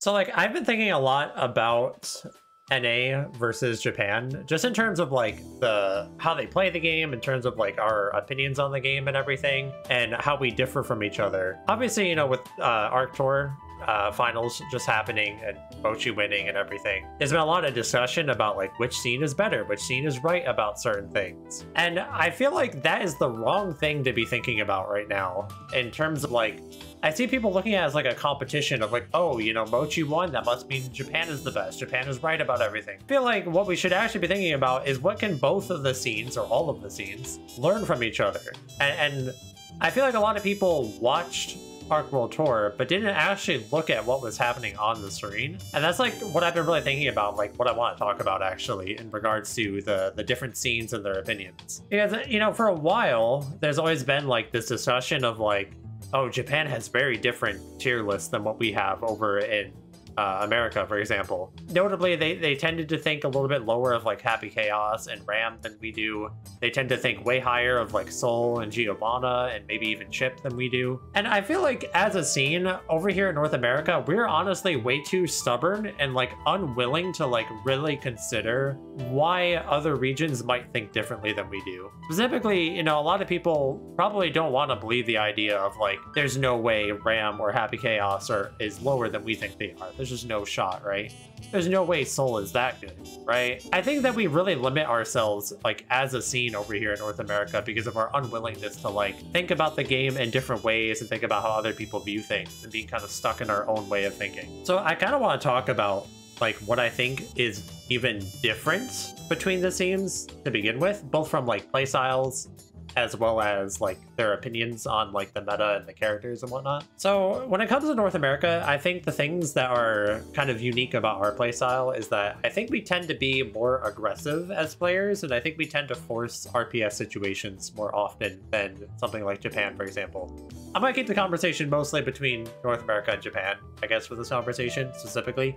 So like I've been thinking a lot about NA versus Japan, just in terms of like how they play the game, in terms of like our opinions on the game and everything, and how we differ from each other. Obviously, you know, with Arc Tour finals just happening and Mochi winning and everything, there's been a lot of discussion about like which scene is better, which scene is right about certain things. And I feel like that is the wrong thing to be thinking about right now, in terms of like, I see people looking at it as like a competition of like, oh, you know, Mochi won, that must mean Japan is the best, Japan is right about everything. I feel like what we should actually be thinking about is what can both of the scenes, or all of the scenes, learn from each other. And I feel like a lot of people watched Arc World Tour, but didn't actually look at what was happening on the screen. And that's like what I've been really thinking about, like what I want to talk about actually in regards to the different scenes and their opinions. Because, you know, for a while, there's always been like this discussion of like, oh, Japan has very different tier lists than what we have over in America, for example. Notably, they tended to think a little bit lower of like Happy Chaos and Ram than we do. They tend to think way higher of like Soul and Giovanna and maybe even Chip than we do. And I feel like as a scene over here in North America, we're honestly way too stubborn and like unwilling to like really consider why other regions might think differently than we do. Specifically, you know, a lot of people probably don't want to believe the idea of like, there's no way Ram or Happy Chaos is lower than we think they are. There's just no shot, right? There's no way Soul is that good, right? I think that we really limit ourselves like as a scene over here in North America because of our unwillingness to like think about the game in different ways and think about how other people view things and being kind of stuck in our own way of thinking. So I kind of want to talk about like what I think is even different between the scenes to begin with, both from like playstyles as well as like their opinions on like the meta and the characters and whatnot. So when it comes to North America, I think the things that are kind of unique about our playstyle is that I think we tend to be more aggressive as players, and I think we tend to force RPS situations more often than something like Japan, for example. I'm gonna keep the conversation mostly between North America and Japan, I guess, for this conversation specifically.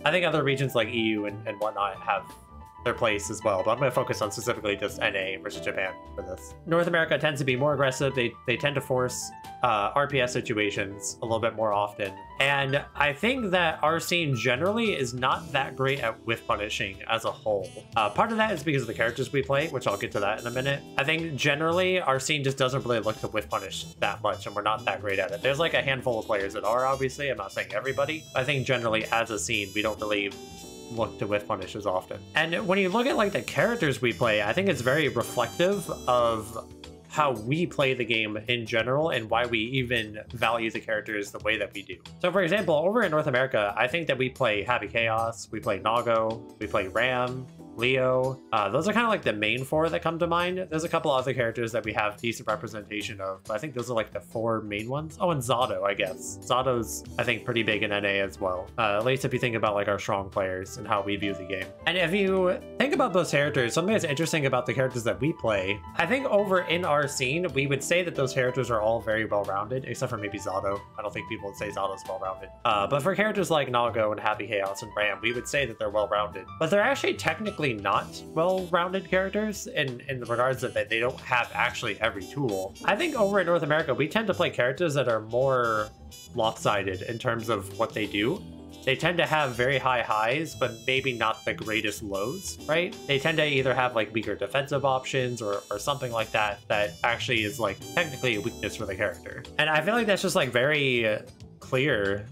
I think other regions like EU and whatnot have their place as well, but I'm going to focus on specifically just NA versus Japan for this. North America tends to be more aggressive. They tend to force RPS situations a little bit more often. And I think that our scene generally is not that great at whiff punishing as a whole. Part of that is because of the characters we play, which I'll get to that in a minute. I think generally our scene just doesn't really look to whiff punish that much, and we're not that great at it. There's like a handful of players that are, obviously. I'm not saying everybody. I think generally as a scene, we don't really look to whiff punish as often. And when you look at like the characters we play, I think it's very reflective of how we play the game in general and why we even value the characters the way that we do. So for example, over in North America, I think that we play Happy Chaos, we play Nago, we play Ram, Leo. Those are kind of like the main four that come to mind. There's a couple other characters that we have decent representation of, but I think those are like the four main ones. Oh, and Zato, I guess. Zato's, I think, pretty big in NA as well. At least if you think about like our strong players and how we view the game. And if you think about those characters, something that's interesting about the characters that we play, I think over in our scene, we would say that those characters are all very well-rounded, except for maybe Zato. I don't think people would say Zato's well-rounded. But for characters like Nago and Happy Chaos and Ram, we would say that they're well-rounded. But they're actually technically not well-rounded characters in the regards that they don't have actually every tool. I think over in North America, we tend to play characters that are more lopsided in terms of what they do. They tend to have very high highs, but maybe not the greatest lows, right? They tend to either have like weaker defensive options or something like that actually is like technically a weakness for the character. And I feel like that's just like very clear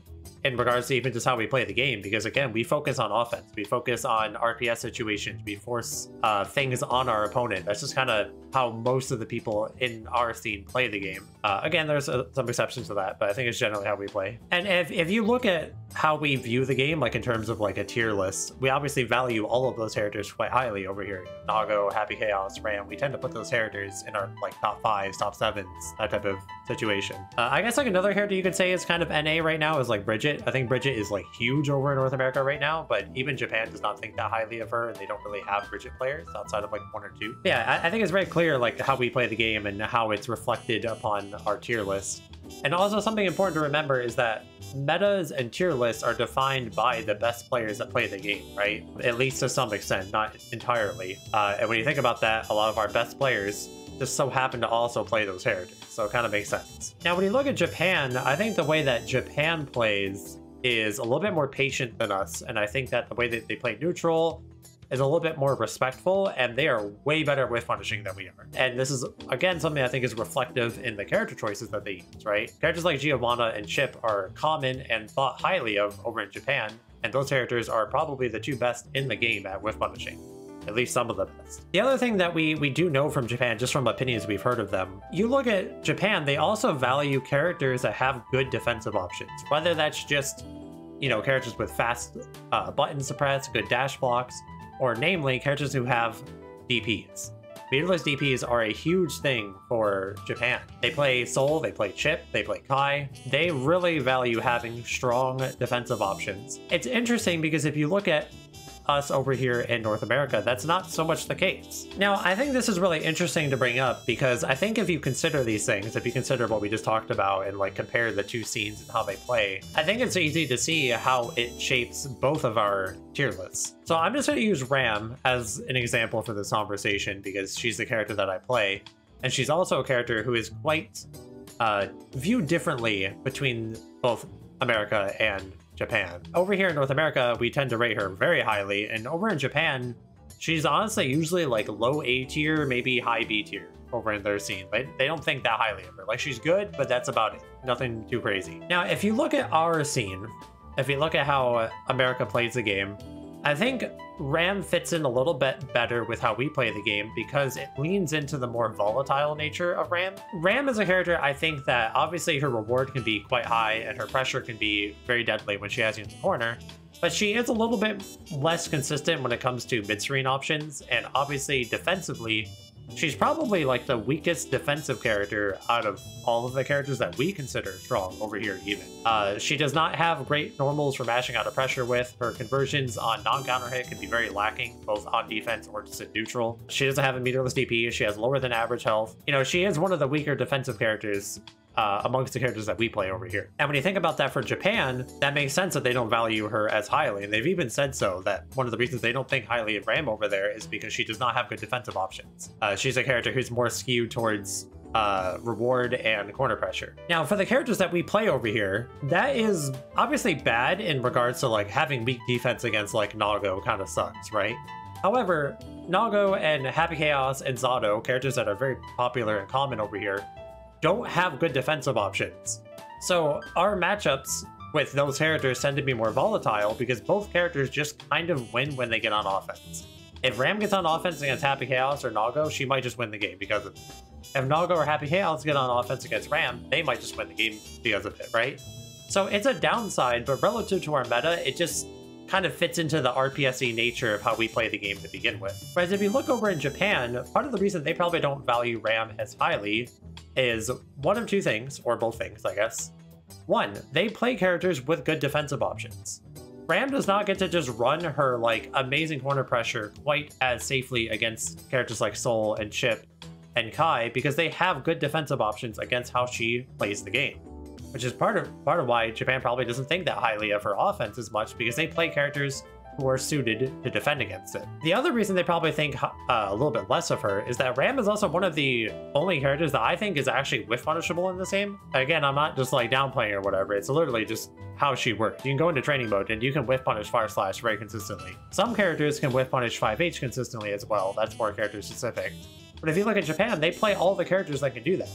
in regards to even just how we play the game, because again, we focus on offense, we focus on RPS situations, we force things on our opponent. That's just kind of how most of the people in our scene play the game. Again, there's some exceptions to that, but I think it's generally how we play. And if you look at how we view the game, like in terms of like a tier list, we obviously value all of those characters quite highly over here. Nago, Happy Chaos, Ram, we tend to put those characters in our like top 5s, top 7s, that type of situation. I guess like another character you could say is kind of NA right now is like Bridget. I think Bridget is like huge over in North America right now, but even Japan does not think that highly of her, and they don't really have Bridget players outside of like 1 or 2. Yeah, I think it's very clear like how we play the game and how it's reflected upon our tier list. And also something important to remember is that metas and tier lists are defined by the best players that play the game, right? At least to some extent, not entirely. And when you think about that, a lot of our best players just so happen to also play those characters, so it kind of makes sense. Now, when you look at Japan, I think the way that Japan plays is a little bit more patient than us, and I think that the way that they play neutral is a little bit more respectful, and they are way better with punishing than we are. And this is, again, something I think is reflective in the character choices that they use, right? Characters like Giovanna and Chip are common and thought highly of over in Japan, and those characters are probably the two best in the game at whiff punishing. At least some of the best. The other thing that we do know from Japan, just from opinions we've heard of them, you look at Japan, they also value characters that have good defensive options, whether that's just, you know, characters with fast button suppress, good dash blocks, or namely characters who have DPs. Meterless DPs are a huge thing for Japan. They play Soul, they play Chip, they play Kai. They really value having strong defensive options. It's interesting because if you look at us over here in North America, that's not so much the case. Now, I think this is really interesting to bring up because I think if you consider these things, if you consider what we just talked about and like compare the two scenes and how they play, I think it's easy to see how it shapes both of our tier lists. So I'm just going to use Ram as an example for this conversation because she's the character that I play, and she's also a character who is quite viewed differently between both America and Japan. Over here in North America, we tend to rate her very highly, and over in Japan, she's honestly usually like low A tier, maybe high B tier over in their scene. But they don't think that highly of her. Like, she's good, but that's about it. Nothing too crazy. Now, if you look at our scene, if you look at how America plays the game, I think Ram fits in a little bit better with how we play the game because it leans into the more volatile nature of Ram. Ram is a character I think that obviously her reward can be quite high and her pressure can be very deadly when she has you in the corner, but she is a little bit less consistent when it comes to mid-screen options, and obviously defensively, she's probably like the weakest defensive character out of all of the characters that we consider strong over here even. She does not have great normals for mashing out of pressure with. Her conversions on non-counter hit can be very lacking, both on defense or just in neutral. She doesn't have a meterless DP. She has lower than average health. You know, she is one of the weaker defensive characters amongst the characters that we play over here. And when you think about that for Japan, that makes sense that they don't value her as highly. And they've even said so, that one of the reasons they don't think highly of Ram over there is because she does not have good defensive options. She's a character who's more skewed towards reward and corner pressure. Now, for the characters that we play over here, that is obviously bad in regards to like having weak defense against like Nago kind of sucks, right? However, Nago and Happy Chaos and Zato, characters that are very popular and common over here, don't have good defensive options. So our matchups with those characters tend to be more volatile because both characters just kind of win when they get on offense. If Ram gets on offense against Happy Chaos or Nago, she might just win the game because of it. If Nago or Happy Chaos get on offense against Ram, they might just win the game because of it, right? So it's a downside, but relative to our meta, it just kind of fits into the RPSE nature of how we play the game to begin with. Whereas if you look over in Japan, part of the reason they probably don't value Ram as highly is one of two things, or both things, I guess. One, they play characters with good defensive options. Ram does not get to just run her like amazing corner pressure quite as safely against characters like Soul and Chip and Kai because they have good defensive options against how she plays the game. Which is part of why Japan probably doesn't think that highly of her offense as much, because they play characters who are suited to defend against it. The other reason they probably think a little bit less of her is that Ram is also one of the only characters that I think is actually whiff punishable in this game. Again, I'm not just like downplaying or whatever, it's literally just how she works. You can go into training mode and you can whiff punish Fire Slash very consistently. Some characters can whiff punish 5H consistently as well, that's more character specific. But if you look at Japan, they play all the characters that can do that.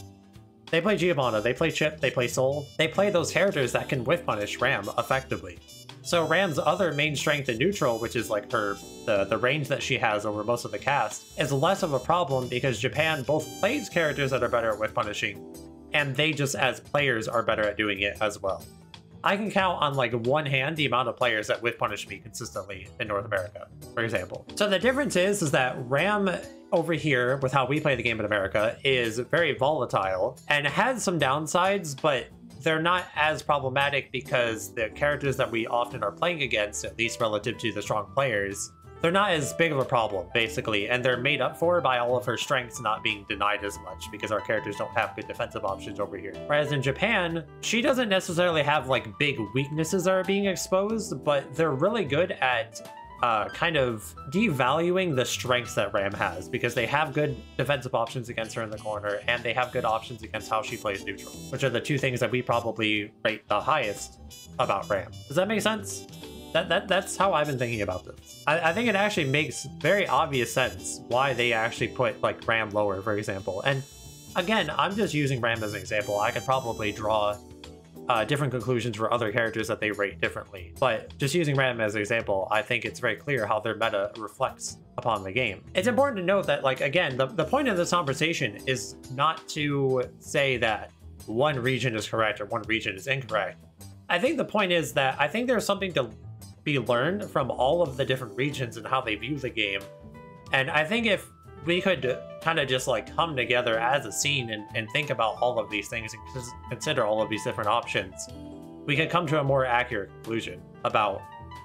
They play Giovanna, they play Chip, they play Soul. They play those characters that can whiff punish Ram effectively. So Ram's other main strength in neutral, which is like the range that she has over most of the cast, is less of a problem because Japan both plays characters that are better at whiff punishing, and they just as players are better at doing it as well. I can count on like one hand the amount of players that whiff punish me consistently in North America, for example. So the difference is that Ram over here, with how we play the game in America, is very volatile and has some downsides, but they're not as problematic because the characters that we often are playing against, at least relative to the strong players, they're not as big of a problem, basically, and they're made up for by all of her strengths not being denied as much because our characters don't have good defensive options over here. Whereas in Japan, she doesn't necessarily have like big weaknesses that are being exposed, but they're really good at kind of devaluing the strengths that Ram has, because they have good defensive options against her in the corner, and they have good options against how she plays neutral, which are the two things that we probably rate the highest about Ram. Does that make sense? That's how I've been thinking about this. I think it actually makes very obvious sense why they actually put like Ram lower, for example. And again, I'm just using Ram as an example. I could probably draw different conclusions for other characters that they rate differently. But just using Ram as an example, I think it's very clear how their meta reflects upon the game. It's important to note that, like, again, the point of this conversation is not to say that one region is correct or one region is incorrect. I think the point is that I think there's something to be learned from all of the different regions and how they view the game. And I think if we could kind of just like come together as a scene and think about all of these things and consider all of these different options, we could come to a more accurate conclusion about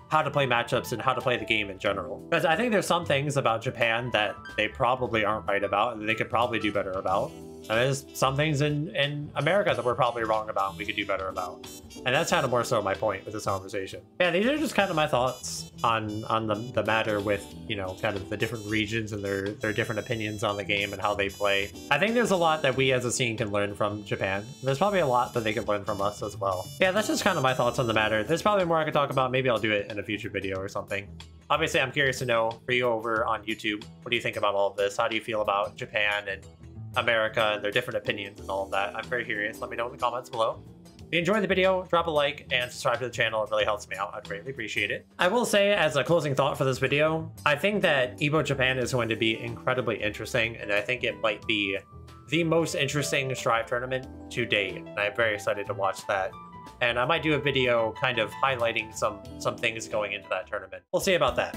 how to play matchups and how to play the game in general. Because I think there's some things about Japan that they probably aren't right about and they could probably do better about. And there's some things in America that we're probably wrong about and we could do better about. And that's kind of more so my point with this conversation. Yeah, these are just kind of my thoughts on the matter with, you know, kind of the different regions and their different opinions on the game and how they play. I think there's a lot that we as a scene can learn from Japan. There's probably a lot that they can learn from us as well. Yeah, that's just kind of my thoughts on the matter. There's probably more I could talk about. Maybe I'll do it in a future video or something. Obviously, I'm curious to know for you over on YouTube, what do you think about all of this? How do you feel about Japan and America and their different opinions and all of that? I'm very curious. Let me know in the comments below. If you enjoyed the video, drop a like and subscribe to the channel. It really helps me out. I'd greatly appreciate it. I will say, as a closing thought for this video, I think that EVO Japan is going to be incredibly interesting, and I think it might be the most interesting Strive tournament to date, and I'm very excited to watch that. And I might do a video kind of highlighting some things going into that tournament. We'll see about that.